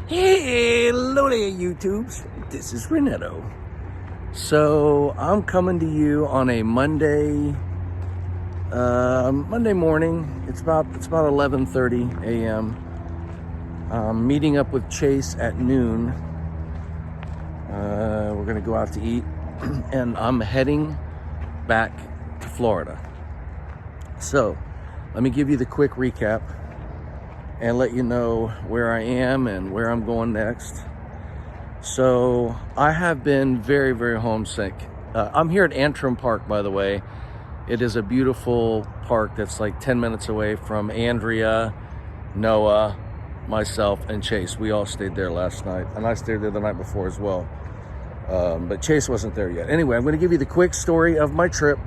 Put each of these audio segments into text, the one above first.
Hello there, YouTubes. This is Renetto. So I'm coming to you on a Monday morning. It's about 11:30 a.m. I'm meeting up with Chase at noon. We're gonna go out to eat, and I'm heading back to Florida. So let me give you the quick recap and let you know where I am and where I'm going next. So I have been very, very homesick. I'm here at Antrim Park, by the way. It is a beautiful park that's like 10 minutes away from Andrea, Noah, myself, and Chase. We all stayed there last night, and I stayed there the night before as well. But Chase wasn't there yet. Anyway, I'm gonna give you the quick story of my trip,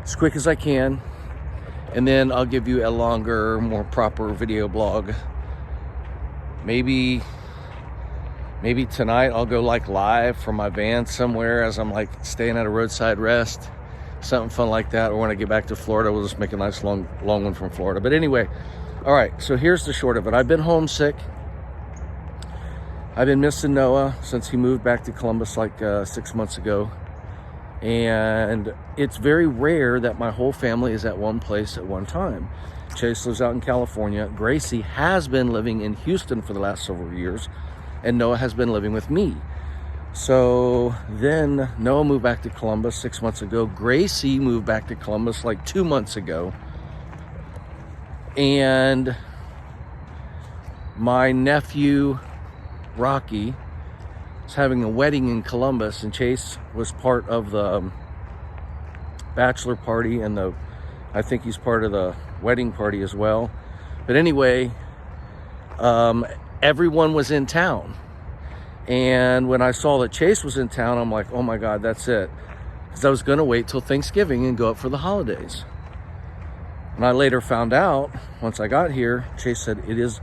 as quick as I can. And then I'll give you a longer, more proper video blog. Maybe tonight I'll go like live from my van somewhere as I'm like staying at a roadside rest, something fun like that. Or when I get back to Florida, we'll just make a nice long one from Florida. But anyway, all right, so here's the short of it. I've been homesick. I've been missing Noah since he moved back to Columbus like 6 months ago. And it's very rare that my whole family is at one place at one time. Chase lives out in California. Gracie has been living in Houston for the last several years, and Noah has been living with me. So then Noah moved back to Columbus 6 months ago. Gracie moved back to Columbus like 2 months ago. And my nephew, Rocky, was having a wedding in Columbus, and Chase was part of the bachelor party, and I think he's part of the wedding party as well. But anyway, everyone was in town, and when I saw that Chase was in town, I'm like, oh my God, that's it, because I was going to wait till Thanksgiving and go up for the holidays. And I later found out, once I got here, Chase said, it's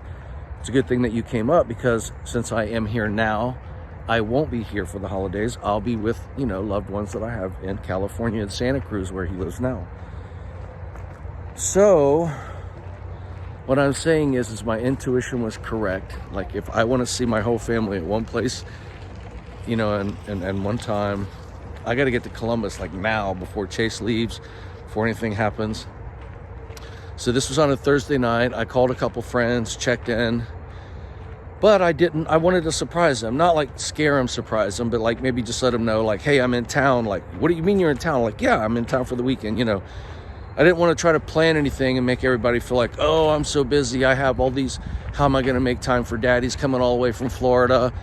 a good thing that you came up, because since I am here now, I won't be here for the holidays. I'll be with, loved ones that I have in California and Santa Cruz, where he lives now. So what I'm saying is my intuition was correct. Like, if I want to see my whole family at one place, and one time, I got to get to Columbus like now, before Chase leaves, before anything happens. So this was on a Thursday night. I called a couple friends, checked in. But I wanted to surprise them. Not like scare them, surprise them, but like maybe just let them know, like, hey, I'm in town. Like, what do you mean you're in town? Like, yeah, I'm in town for the weekend, I didn't want to try to plan anything and make everybody feel like, oh, I'm so busy. I have all these, how am I going to make time for Dad? He's coming all the way from Florida.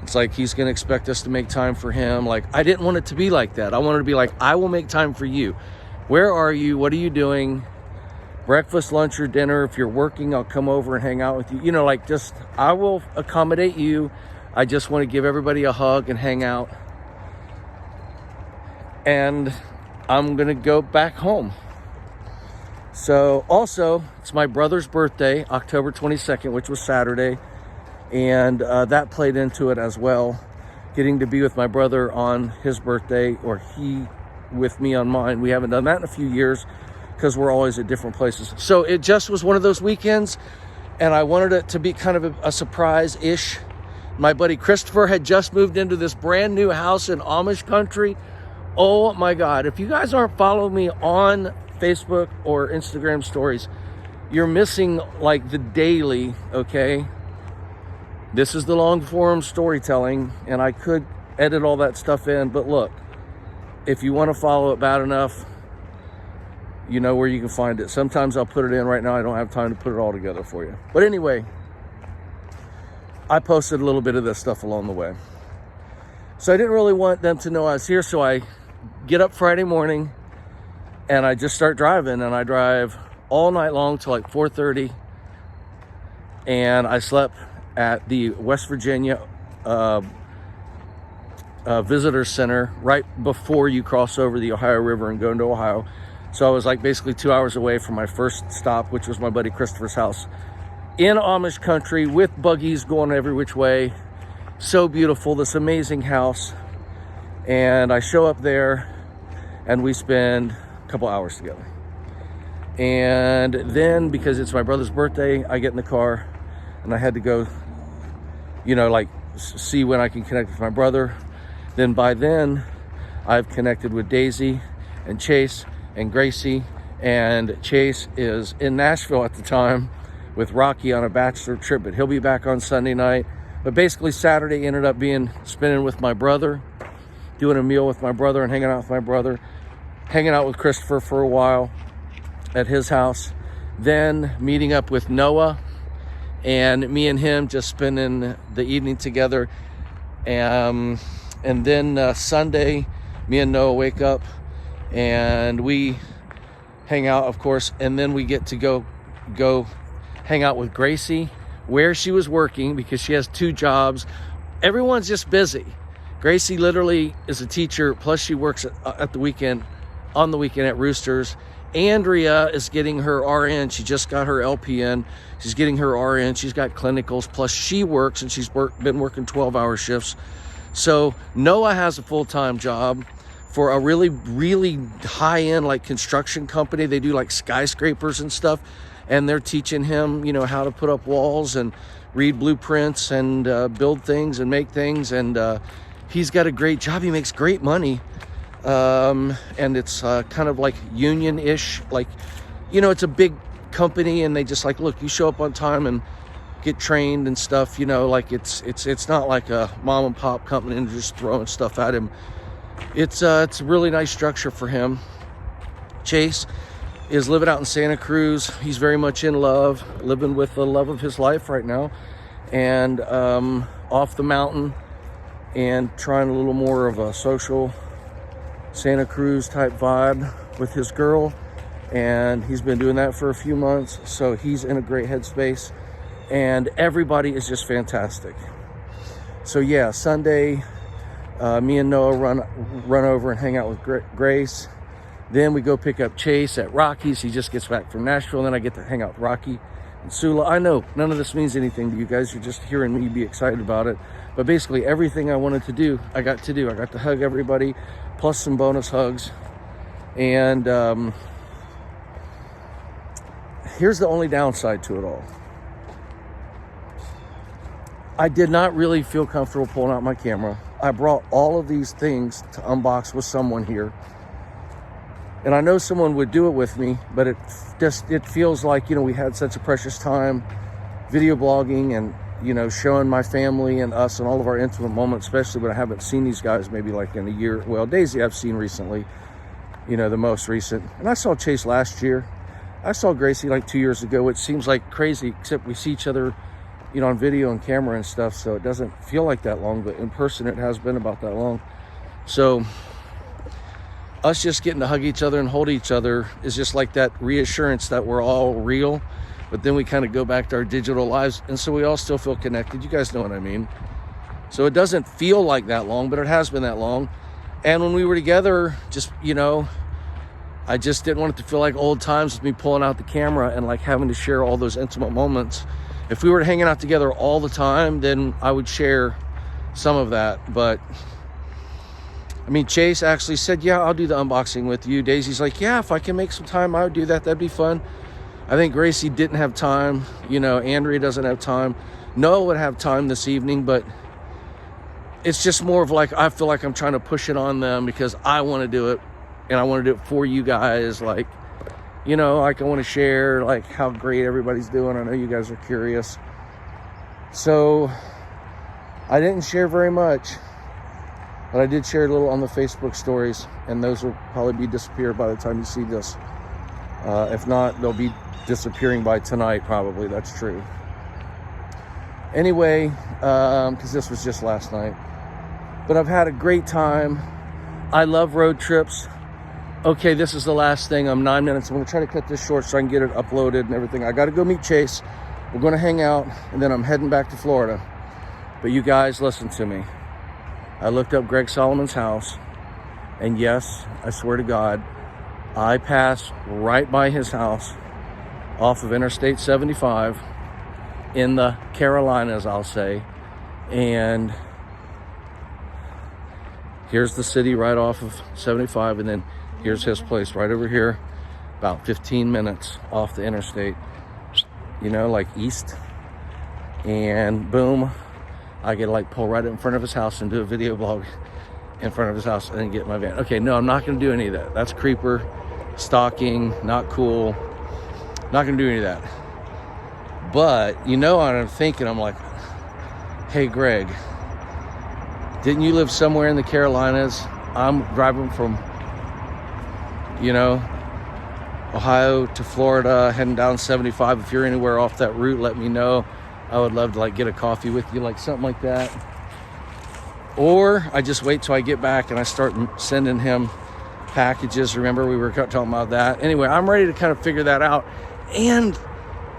It's like he's going to expect us to make time for him. Like, I didn't want it to be like that. I wanted to be like, I will make time for you. Where are you? What are you doing? Breakfast, lunch, or dinner. If you're working, I'll come over and hang out with you. I will accommodate you. I just want to give everybody a hug and hang out. And I'm going to go back home. So also, it's my brother's birthday, October 22nd, which was Saturday. And that played into it as well. Getting to be with my brother on his birthday, or he with me on mine. We haven't done that in a few years, because we're always at different places. So it just was one of those weekends, and I wanted it to be kind of a surprise-ish. My buddy Christopher had just moved into this brand new house in Amish country. Oh my God, if you guys aren't following me on Facebook or Instagram stories, you're missing like the daily, okay? This is the long form storytelling, and I could edit all that stuff in, but look, if you want to follow it bad enough, you know where you can find it. Sometimes I'll put it in. Right now I don't have time to put it all together for you. But anyway, I posted a little bit of this stuff along the way. So I didn't really want them to know I was here, so I get up Friday morning and I just start driving, and I drive all night long till like 4:30, and I slept at the West Virginia Visitor Center right before you cross over the Ohio River and go into Ohio. So I was like basically 2 hours away from my first stop, which was my buddy Christopher's house in Amish country, with buggies going every which way. So beautiful, this amazing house. And I show up there and we spend a couple hours together. And then, because it's my brother's birthday, I get in the car and I had to go you know, like see when I can connect with my brother. Then by then, I've connected with Daisy and Chase and Gracie, and Chase is in Nashville at the time with Rocky on a bachelor trip, but he'll be back on Sunday night. But basically Saturday ended up being spending with my brother, doing a meal with my brother and hanging out with my brother, hanging out with Christopher for a while at his house, then meeting up with Noah, and me and him just spending the evening together. And then Sunday, me and Noah wake up and we hang out, of course, and then we get to go hang out with Gracie where she was working, because she has 2 jobs. Everyone's just busy. Gracie literally is a teacher, plus she works at the weekend, on the weekend at Roosters. Andrea is getting her RN. She just got her LPN. She's getting her RN. She's got clinicals, plus she works, and she's been working 12-hour shifts. So Noah has a full-time job for a really, really high-end like construction company. They do like skyscrapers and stuff, and they're teaching him, you know, how to put up walls and read blueprints and build things and make things. And he's got a great job. He makes great money. And it's kind of like union-ish, like, you know, it's a big company, and they just like, look, you show up on time and get trained and stuff, you know, like it's not like a mom and pop company and just throwing stuff at him. It's a really nice structure for him. Chase is living out in Santa Cruz. He's very much in love, living with the love of his life right now, and off the mountain, and trying a little more of a social Santa Cruz type vibe with his girl. And he's been doing that for a few months, so he's in a great headspace, and everybody is just fantastic. So yeah, Sunday, me and Noah run over and hang out with Grace. Then we go pick up Chase at Rocky's. He just gets back from Nashville, and then I get to hang out with Rocky and Sula. I know none of this means anything to you guys. You're just hearing me be excited about it. But basically everything I wanted to do, I got to do. I got to hug everybody, plus some bonus hugs. And here's the only downside to it all. I did not really feel comfortable pulling out my camera. I brought all of these things to unbox with someone here. And I know someone would do it with me, but it feels like, you know, we had such a precious time video blogging and, you know, showing my family and us and all of our intimate moments, especially when I haven't seen these guys maybe like in a year. Well, Daisy I've seen recently, you know, the most recent. And I saw Chase last year. I saw Gracie like 2 years ago, which seems like crazy, except we see each other, you know, on video and camera and stuff, so it doesn't feel like that long, but in person it has been about that long. So us just getting to hug each other and hold each other is just like that reassurance that we're all real, but then we kind of go back to our digital lives, and so we all still feel connected. You guys know what I mean. So it doesn't feel like that long, but it has been that long. And when we were together, just, you know, I just didn't want it to feel like old times with me pulling out the camera and like having to share all those intimate moments. If we were hanging out together all the time, then I would share some of that. But I mean, Chase actually said, yeah, I'll do the unboxing with you. Daisy's like, yeah, if I can make some time, I would do that. That'd be fun. I think Gracie didn't have time. You know, Andrea doesn't have time. Noah would have time this evening, but it's just more of like, I feel like I'm trying to push it on them because I want to do it, and I want to do it for you guys. Like, you know, like I want to share like how great everybody's doing. I know you guys are curious. So I didn't share very much, but I did share a little on the Facebook stories, and those will probably be disappeared by the time you see this. If not, they'll be disappearing by tonight, probably. That's true. Anyway, because this was just last night. But I've had a great time. I love road trips. Okay, this is the last thing. I'm 9 minutes. I'm going to try to cut this short so I can get it uploaded and everything. I got to go meet Chase. We're going to hang out, and then I'm heading back to Florida. But you guys, listen to me. I looked up Greg Solomon's house, and yes, I swear to God, I passed right by his house off of Interstate 75 in the Carolinas, I'll say. And here's the city right off of 75, and then here's his place right over here, about 15 minutes off the interstate, you know, like east. And boom, I get to like pull right in front of his house and do a video blog in front of his house and then get in my van. Okay, no, I'm not going to do any of that. That's creeper, stalking, not cool. Not going to do any of that. But, you know what I'm thinking? I'm like, hey, Greg, didn't you live somewhere in the Carolinas? I'm driving from, you know, Ohio to Florida, heading down 75. If you're anywhere off that route, let me know. I would love to like get a coffee with you, like something like that. Or I just wait till I get back and I start sending him packages. Remember, we were talking about that. Anyway, I'm ready to kind of figure that out. And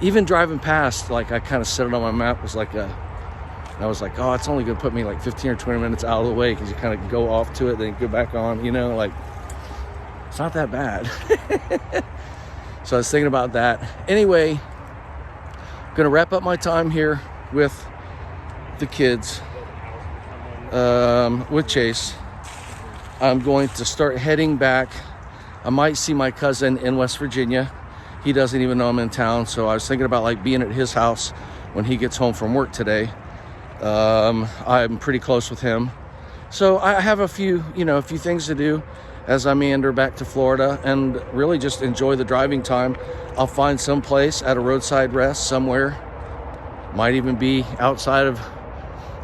even driving past, like I kind of set it on my map, was like I was like, oh, it's only going to put me like 15 or 20 minutes out of the way, because you kind of go off to it, then go back on, you know, like it's not that bad. So I was thinking about that. Anyway, I'm going to wrap up my time here with the kids, with Chase. I'm going to start heading back. I might see my cousin in West Virginia. He doesn't even know I'm in town, so I was thinking about like being at his house when he gets home from work today. I'm pretty close with him, so I have a few things to do as I meander back to Florida, and really just enjoy the driving time. I'll find some place at a roadside rest somewhere. Might even be outside of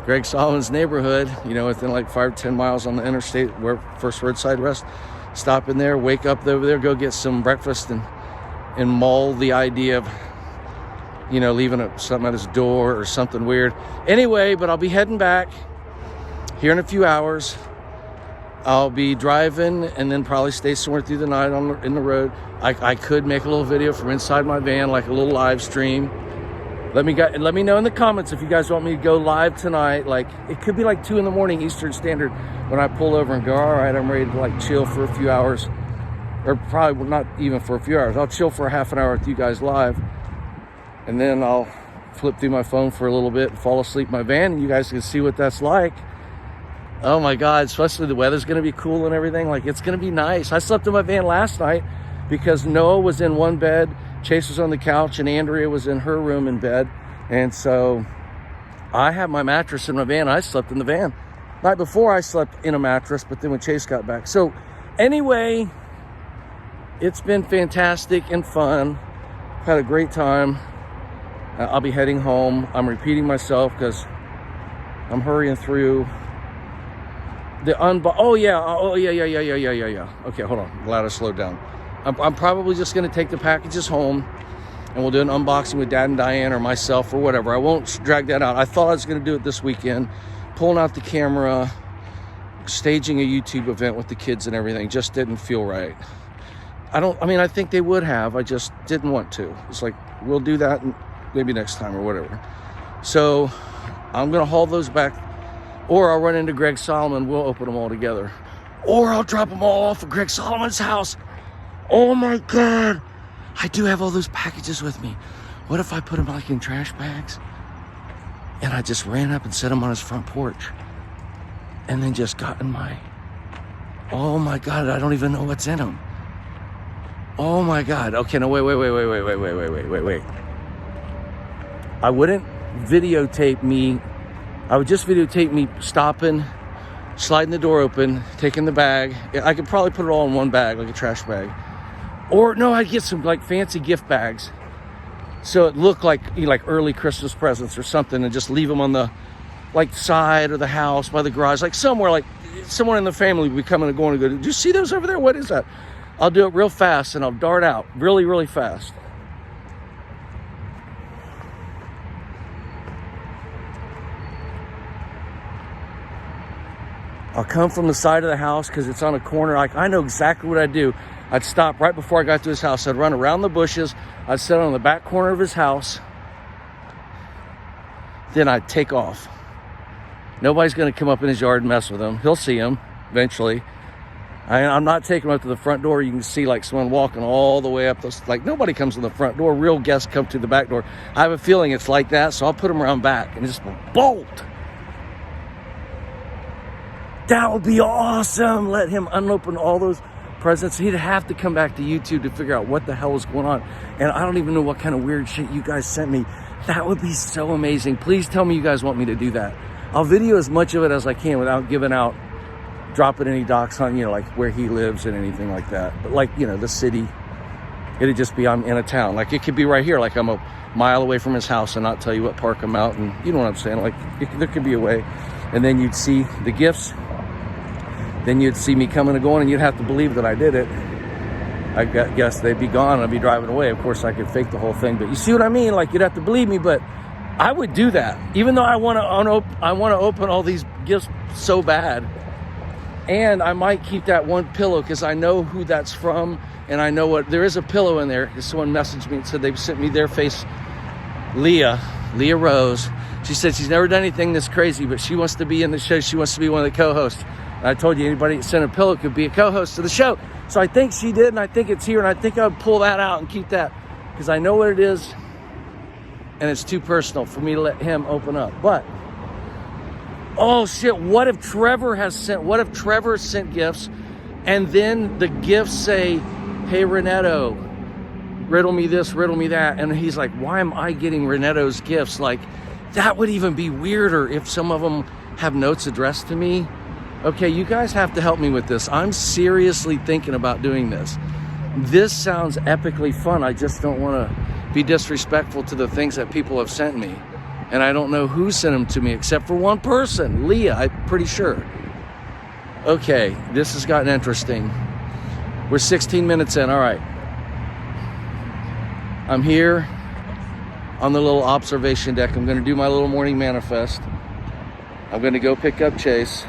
Greg Solomon's neighborhood, you know, within like 5-10 miles on the interstate, where first roadside rest. Stop in there, wake up over there, go get some breakfast, and mull the idea of, you know, leaving something at his door or something weird. Anyway, but I'll be heading back here in a few hours. I'll be driving and then probably stay somewhere through the night in the road. I could make a little video from inside my van, like a little live stream. Let me know in the comments if you guys want me to go live tonight. Like, it could be like 2 a.m. Eastern Standard when I pull over and go, all right, I'm ready to like chill for a few hours. Or probably not even for a few hours. I'll chill for a half an hour with you guys live. And then I'll flip through my phone for a little bit and fall asleep in my van, and you guys can see what that's like. Oh my God, especially the weather's gonna be cool and everything. Like, it's gonna be nice. I slept in my van last night because Noah was in one bed, Chase was on the couch, and Andrea was in her room in bed. And so I have my mattress in my van. I slept in the van. Night before I slept in a mattress, but then when Chase got back. So anyway, it's been fantastic and fun. Had a great time. I'll be heading home. I'm repeating myself because I'm hurrying through the Oh yeah. Okay, hold on. Glad I slowed down. I'm probably just going to take the packages home, and we'll do an unboxing with Dad and Diane or myself or whatever. I won't drag that out. I thought I was going to do it this weekend, pulling out the camera, staging a YouTube event with the kids and everything. Just didn't feel right. I think they would have. I just didn't want to. It's like, we'll do that maybe next time or whatever. So I'm going to haul those back, or I'll run into Greg Solomon. We'll open them all together, or I'll drop them all off at Greg Solomon's house. Oh my God, I do have all those packages with me. What if I put them like in trash bags, and I just ran up and set them on his front porch, and then just got in my, oh my God, I don't even know what's in them. Oh my God. Okay, no, wait. I wouldn't videotape me. I would just videotape me stopping, sliding the door open, taking the bag. I could probably put it all in one bag, like a trash bag. Or no, I'd get some like fancy gift bags, so it looked like early Christmas presents or something, and just leave them on the like side of the house, by the garage, like somewhere, like someone in the family would be coming and going to go, did you see those over there? What is that? I'll do it real fast, and I'll dart out really, really fast. I'll come from the side of the house because it's on a corner. I know exactly what I'd do. I'd stop right before I got to his house. I'd run around the bushes. I'd sit on the back corner of his house. Then I'd take off. Nobody's going to come up in his yard and mess with him. He'll see him eventually. I'm not taking him up to the front door. You can see like someone walking all the way up. Like, nobody comes to the front door. Real guests come to the back door. I have a feeling it's like that, so I'll put him around back and just bolt. That would be awesome. Let him unopen all those presents. He'd have to come back to YouTube to figure out what the hell is going on. And I don't even know what kind of weird shit you guys sent me. That would be so amazing. Please tell me you guys want me to do that. I'll video as much of it as I can without dropping any docs on, like where he lives and anything like that. But like, the city, it'd just be, I'm in a town. Like it could be right here. Like I'm a mile away from his house and not tell you what park I'm out. And you know what I'm saying? Like there could be a way. And then you'd see the gifts. Then you'd see me coming and going, and you'd have to believe that I did it. I guess they'd be gone and I'd be driving away. Of course, I could fake the whole thing, but you see what I mean? Like you'd have to believe me, but I would do that, even though I want to open all these gifts so bad. And I might keep that one pillow because I know who that's from, and I know there is a pillow in there. Someone messaged me and said they've sent me their face. Leah Rose. She said she's never done anything this crazy, but she wants to be in the show. She wants to be one of the co-hosts. And I told you, anybody that sent a pillow could be a co-host to the show. So I think she did, and I think it's here, and I think I would pull that out and keep that because I know what it is, and it's too personal for me to let him open up. But oh shit, what if Trevor sent gifts, and then the gifts say, hey Renetto, riddle me this, riddle me that, and he's like, why am I getting Renetto's gifts? Like, that would even be weirder if some of them have notes addressed to me. Okay, you guys have to help me with this. I'm seriously thinking about doing this. This sounds epically fun. I just don't want to be disrespectful to the things that people have sent me. And I don't know who sent them to me except for one person, Leah, I'm pretty sure. Okay, this has gotten interesting. We're 16 minutes in, all right. I'm here on the little observation deck. I'm gonna do my little morning manifest. I'm gonna go pick up Chase.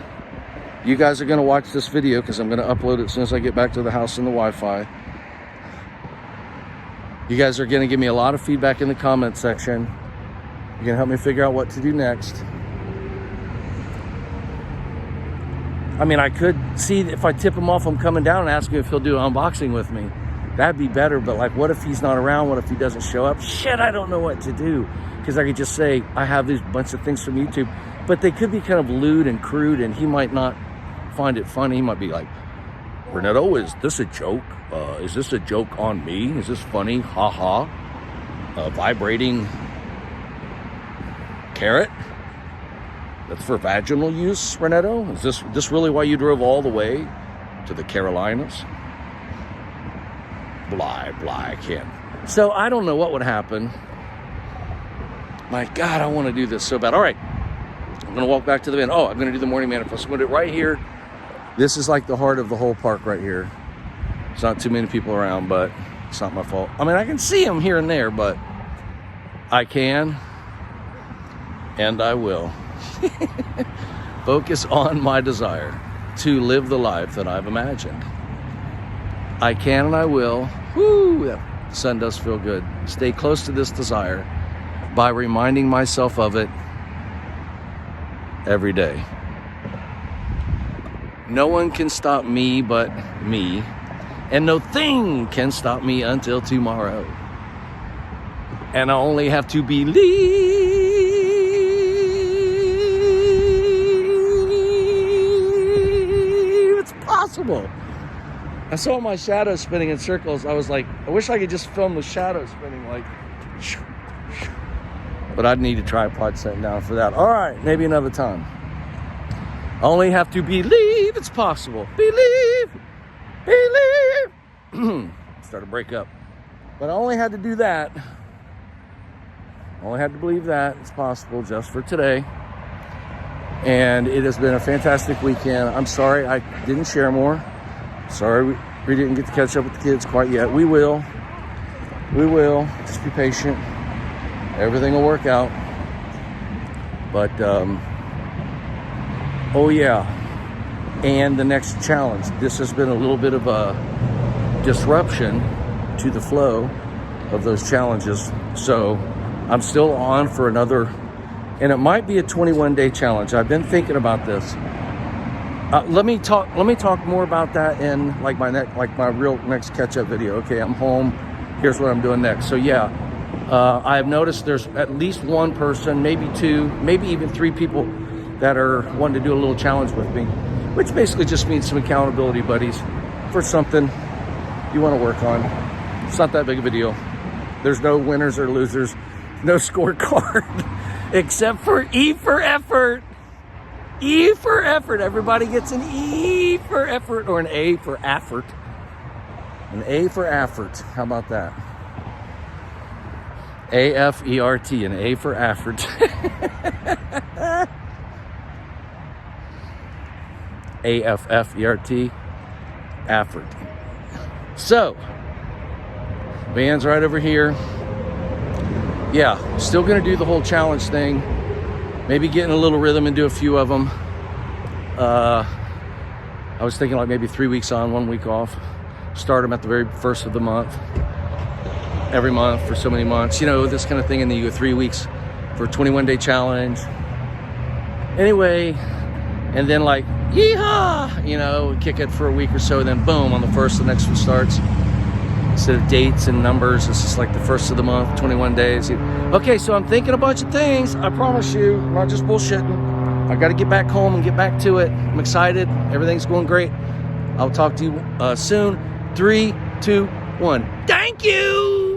You guys are gonna watch this video because I'm gonna upload it as soon as I get back to the house and the Wi-Fi. You guys are gonna give me a lot of feedback in the comment section. You're gonna help me figure out what to do next. I mean, I could see if I tip him off, I'm coming down and ask him if he'll do an unboxing with me. That'd be better, but like, what if he's not around? What if he doesn't show up? Shit, I don't know what to do. Because I could just say, I have these bunch of things from YouTube, but they could be kind of lewd and crude, and he might not find it funny. He might be like, Renetto, is this a joke? Is this a joke on me? Is this funny? Ha ha. Vibrating carrot? That's for vaginal use, Renetto? Is this really why you drove all the way to the Carolinas? Blah, I can't. So I don't know what would happen. My God, I want to do this so bad. All right, I'm going to walk back to the van. Oh, I'm going to do the morning manifest. I'm going to do it right here. This is like the heart of the whole park right here. It's not too many people around, but it's not my fault. I mean, I can see them here and there, but I can, and I will. Focus on my desire to live the life that I've imagined. I can and I will. Woo, that sun does feel good. Stay close to this desire by reminding myself of it every day. No one can stop me but me, and no thing can stop me until tomorrow. And I only have to believe it's possible. I saw my shadow spinning in circles. I was like, I wish I could just film the shadow spinning like, but I'd need a tripod sitting down for that. All right, maybe another time. I only have to believe it's possible. Believe. Start to break up. But I only had to do that. I only had to believe that it's possible just for today. And it has been a fantastic weekend. I'm sorry I didn't share more. Sorry we didn't get to catch up with the kids quite yet. We will. Just be patient. Everything will work out. But, oh yeah. And the next challenge. This has been a little bit of a disruption to the flow of those challenges. So I'm still on for another, and it might be a 21-day challenge. I've been thinking about this. Let me talk more about that in my real next catch-up video. Okay, I'm home. Here's what I'm doing next. So yeah, I have noticed there's at least one person, maybe two, maybe even three people that are wanting to do a little challenge with me, which basically just means some accountability buddies for something you want to work on. It's not that big of a deal. There's no winners or losers, no scorecard, except for E for effort. E for effort. Everybody gets an E for effort, or an A for effort. An A for effort. How about that? A-F-E-R-T, an A for effort. A-F-F-E-R-T, effort. So, van's right over here. Yeah, still gonna do the whole challenge thing. Maybe get in a little rhythm and do a few of them. I was thinking like maybe 3 weeks on, 1 week off. Start them at the very first of the month. Every month for so many months. You know, this kind of thing. And then you go 3 weeks for a 21-day challenge. Anyway, and then like, yeehaw! You know, kick it for a week or so. Then boom, on the first, the next one starts. Instead of dates and numbers, it's just like the first of the month, 21 days. Okay, so I'm thinking a bunch of things. I promise you, I'm not just bullshitting. I got to get back home and get back to it. I'm excited. Everything's going great. I'll talk to you soon. 3, 2, 1. Thank you!